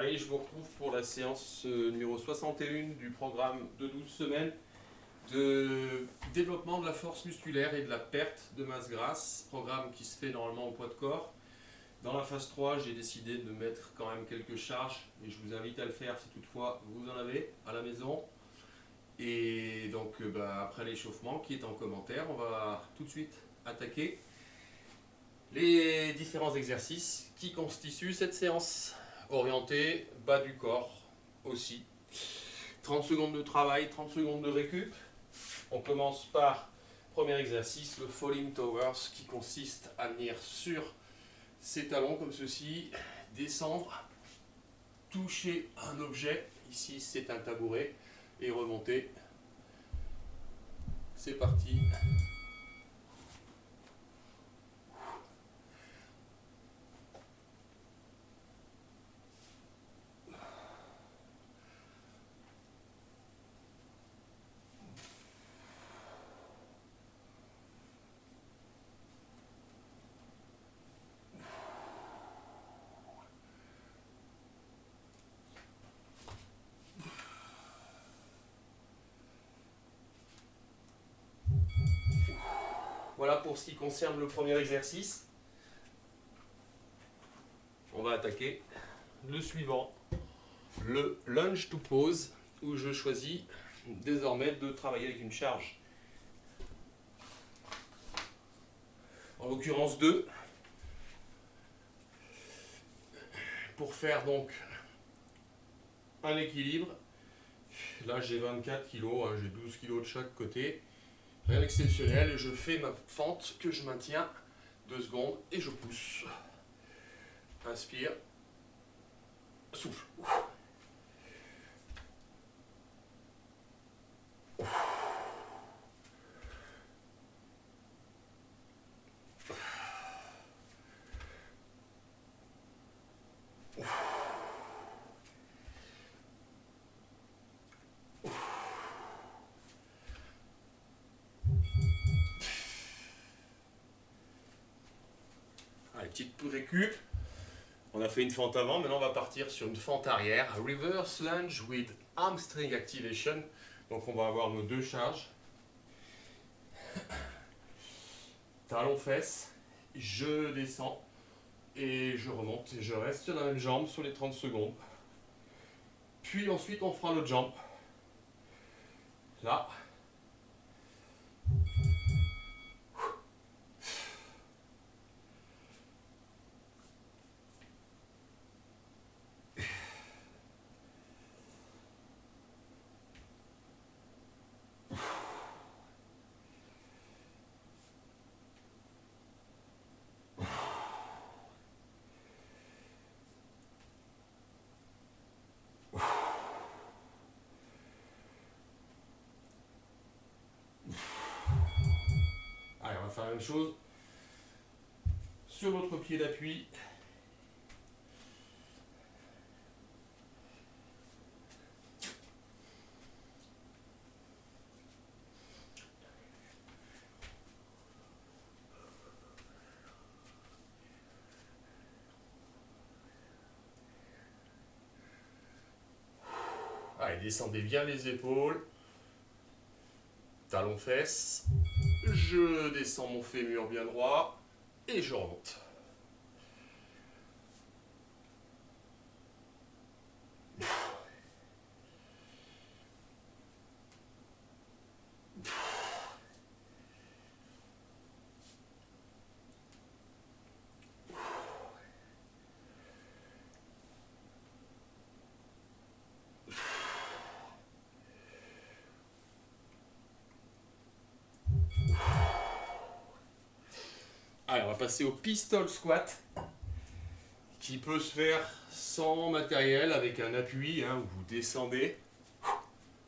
Allez, je vous retrouve pour la séance numéro 61 du programme de 12 semaines de développement de la force musculaire et de la perte de masse grasse, programme qui se fait normalement au poids de corps. Dans la phase 3, j'ai décidé de mettre quand même quelques charges et je vous invite à le faire si toutefois vous en avez à la maison. Et donc après l'échauffement qui est en commentaire, on va tout de suite attaquer les différents exercices qui constituent cette séance. Orienté, bas du corps aussi. 30 secondes de travail, 30 secondes de récup. On commence par premier exercice, le Falling Towers, qui consiste à venir sur ses talons comme ceci, descendre, toucher un objet, ici c'est un tabouret, et remonter. C'est parti. Voilà pour ce qui concerne le premier exercice. On va attaquer le suivant, le lunge to pose, où je choisis désormais de travailler avec une charge. En l'occurrence 2, pour faire donc un équilibre. Là j'ai 24 kg, j'ai 12 kg de chaque côté. Rien d'exceptionnel, je fais ma fente que je maintiens 2 secondes et je pousse. Inspire, souffle. Allez, petite récup. On a fait une fente avant, maintenant on va partir sur une fente arrière. Reverse lunge with hamstring activation. Donc on va avoir nos deux charges. Talon fesses, je descends et je remonte et je reste sur la même jambe sur les 30 secondes. Puis ensuite on fera l'autre jambe. Là. Allez, on va faire la même chose sur l'autre pied d'appui. Allez, descendez bien les épaules. Talons fesses. Je descends mon fémur bien droit et je remonte. Allez, on va passer au pistol squat, qui peut se faire sans matériel, avec un appui, où vous descendez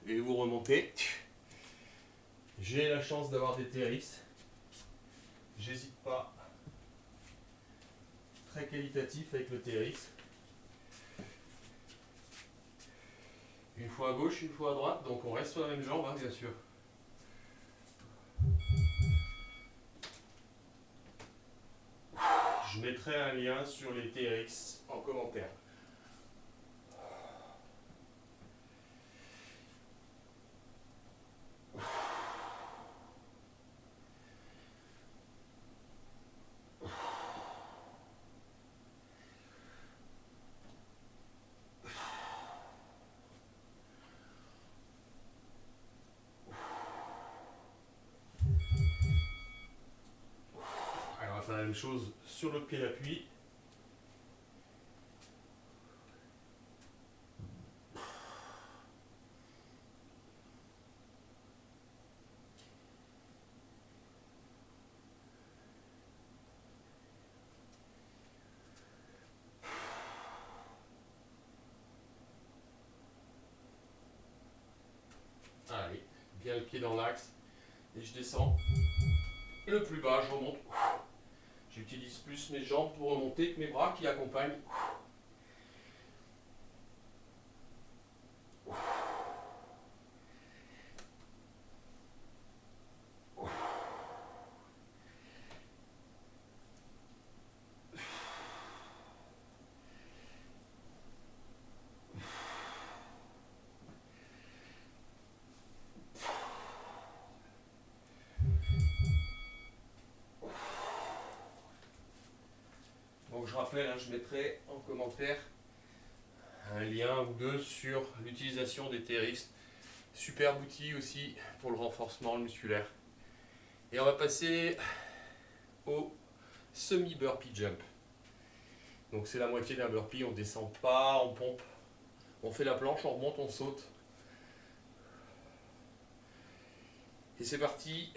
et vous remontez. J'ai la chance d'avoir des TRX. J'hésite pas. Très qualitatif avec le TRX. Une fois à gauche, une fois à droite, donc on reste sur la même jambe, bien sûr. Je mettrai un lien sur les TRX en commentaire. même chose sur l'autre pied d'appui. Allez, bien le pied dans l'axe. Et je descends. Le plus bas, je remonte. J'utilise plus mes jambes pour remonter que mes bras qui accompagnent. Donc je rappelle, hein, je mettrai en commentaire un lien ou deux sur l'utilisation des TRX. Superbe outil aussi pour le renforcement musculaire. Et on va passer au semi-burpee jump. Donc c'est la moitié d'un burpee, on descend pas, on pompe. On fait la planche, on remonte, on saute. Et c'est parti.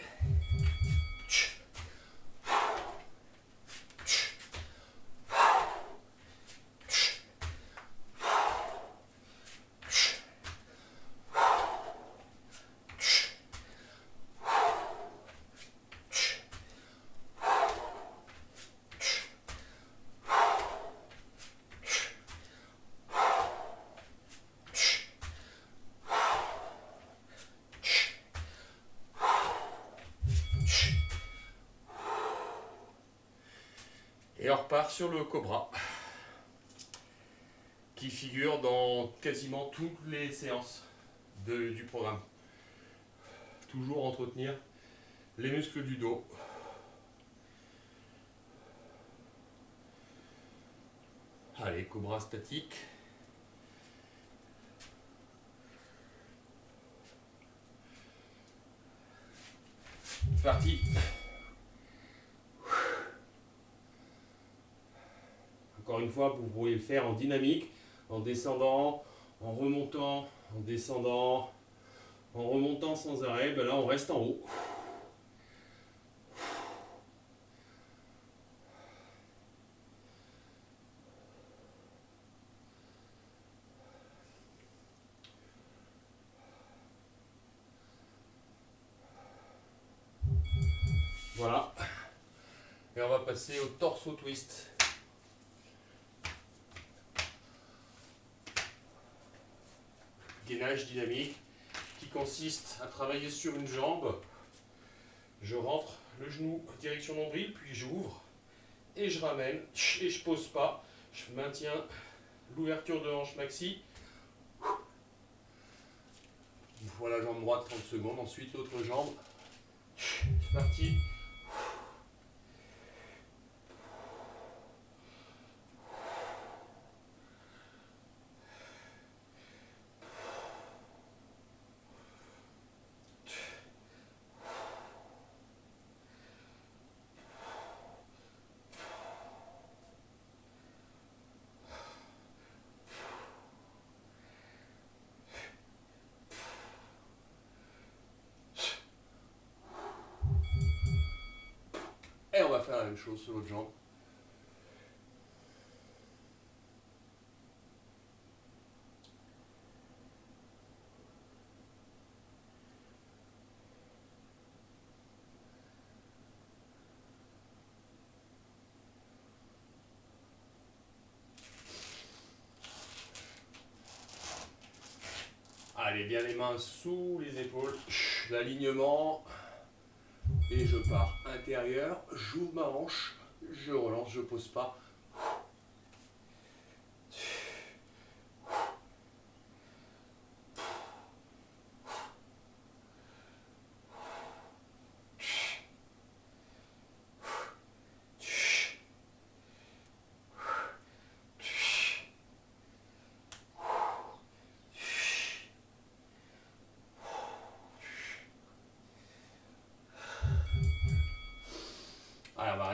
Et on repart sur le cobra, qui figure dans quasiment toutes les séances du programme. Toujours entretenir les muscles du dos. Allez, cobra statique. Parti. Encore une fois, vous pourriez le faire en dynamique, en descendant, en remontant, en descendant, en remontant sans arrêt. Ben là, on reste en haut. Voilà. Et on va passer au torso twist. Gainage dynamique qui consiste à travailler sur une jambe. Je rentre le genou en direction nombril, puis j'ouvre et je ramène et je pose pas. Je maintiens l'ouverture de hanche maxi. Une fois la jambe droite, 30 secondes. Ensuite l'autre jambe. C'est parti. Et on va faire la même chose sur l'autre jambe. Allez, bien les mains sous les épaules, l'alignement, et je pars intérieur, j'ouvre ma hanche, je relance, je pose pas.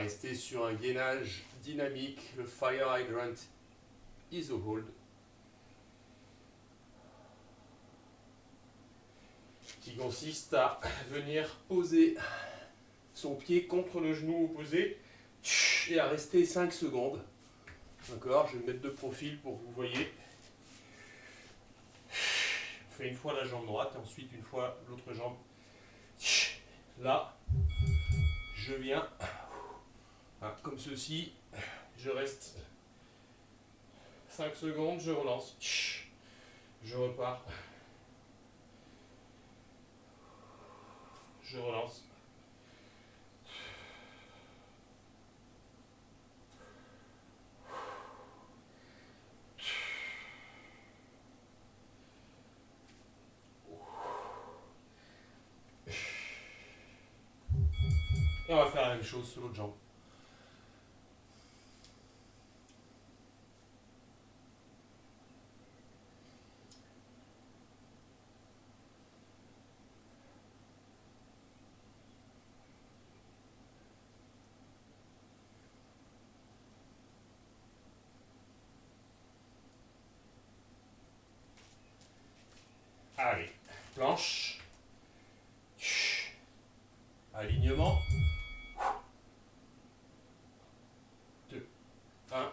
rester sur un gainage dynamique, le Fire Hydrant ISO Hold, qui consiste à venir poser son pied contre le genou opposé et à rester 5 secondes. D'accord, je vais me mettre de profil pour que vous voyez. On fait une fois la jambe droite et ensuite une fois l'autre jambe. Là, je viens comme ceci, je reste 5 secondes, je relance, je repars, je relance. Et on va faire la même chose sur l'autre jambe. Allez, planche, alignement, 2, 1.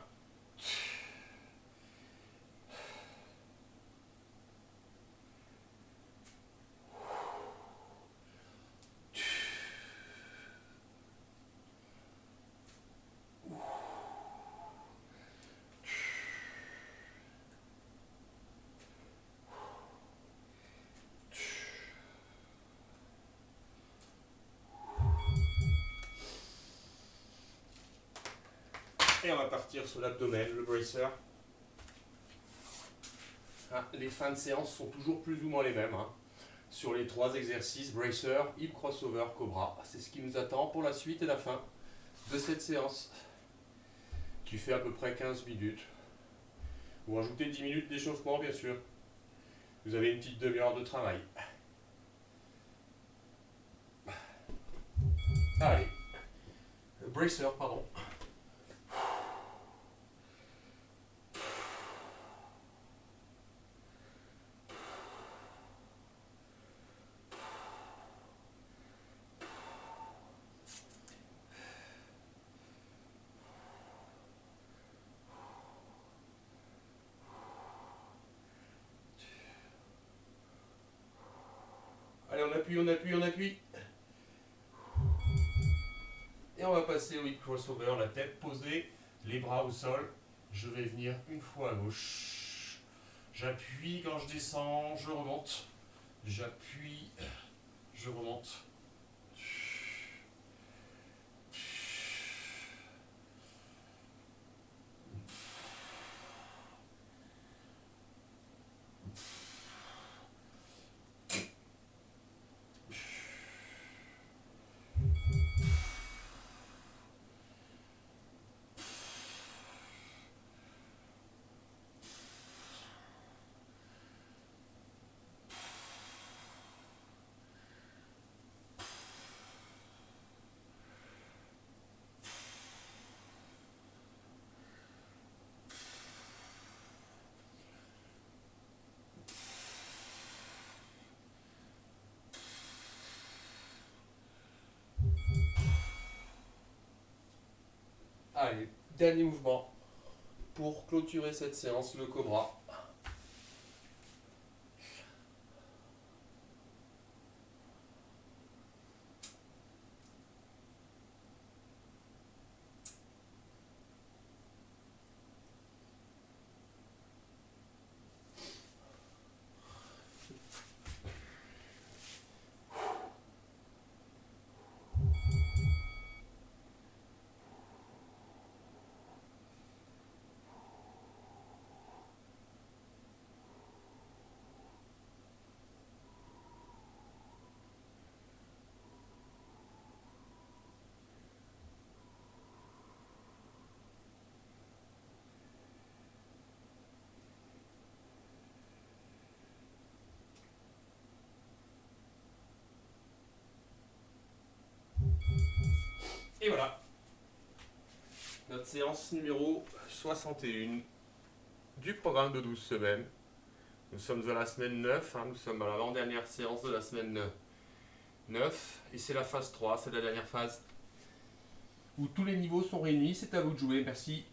Et on va partir sur l'abdomen, le bracer. Les fins de séance sont toujours plus ou moins les mêmes. Sur les 3 exercices, bracer, hip crossover, cobra. C'est ce qui nous attend pour la suite et la fin de cette séance, qui fait à peu près 15 minutes. Vous rajoutez 10 minutes d'échauffement, bien sûr. Vous avez une petite demi-heure de travail. Allez, bracer, pardon. Allez, on appuie, on appuie, on appuie. Et on va passer au hip crossover, la tête posée, les bras au sol. Je vais venir une fois à gauche. J'appuie quand je descends, je remonte. J'appuie, je remonte. Allez, dernier mouvement pour clôturer cette séance, le cobra. Et voilà. notre séance numéro 61 du programme de 12 semaines. Nous sommes à la semaine 9, nous sommes à l'avant-dernière séance de la semaine 9 et c'est la phase 3, c'est la dernière phase où tous les niveaux sont réunis. C'est à vous de jouer, merci.